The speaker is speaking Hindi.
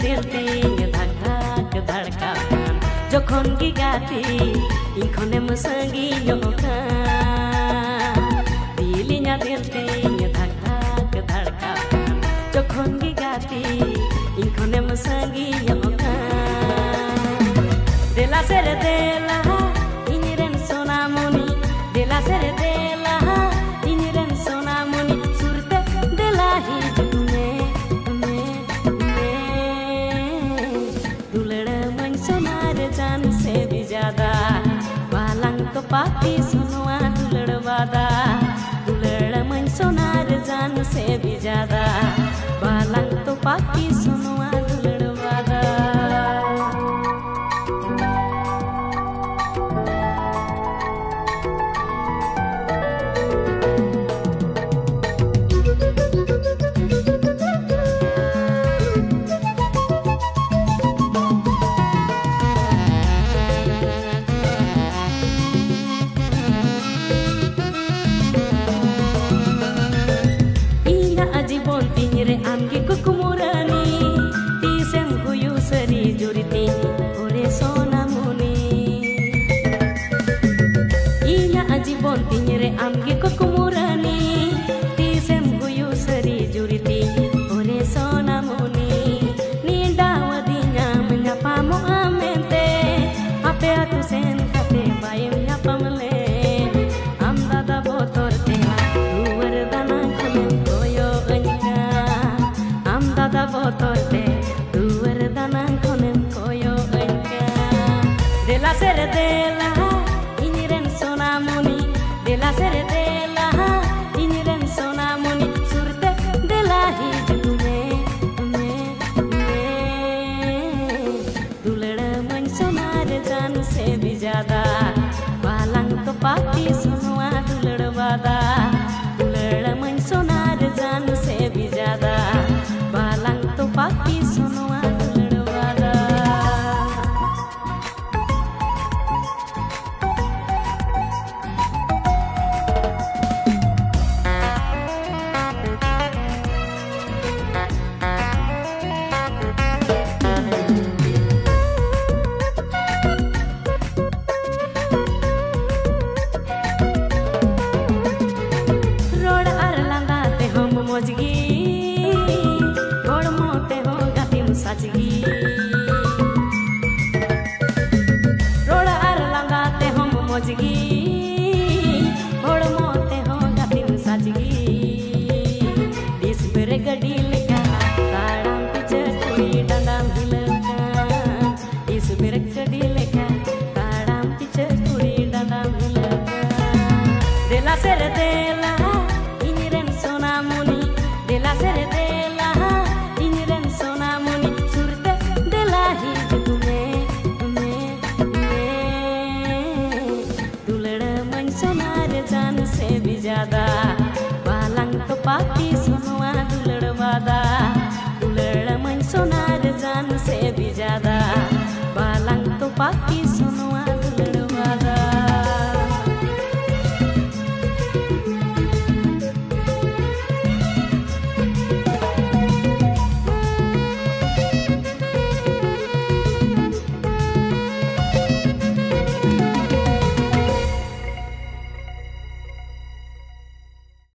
दिल तीन धक धक धड़का जखन की गाती इखने मसंगी योका दिलिया दिल तीन धक धक धड़का जखन की गाती इखने मसंगी योका देला से रे देला इनिरन सोना मुनी देला से रे देला इनिरन सोना मुनी सुरते देला ही जान से भी ज्यादा वालंग तो पाती सुनवा दुलड़ वादा दुलड़ मन सोनार जान से भी ज्यादा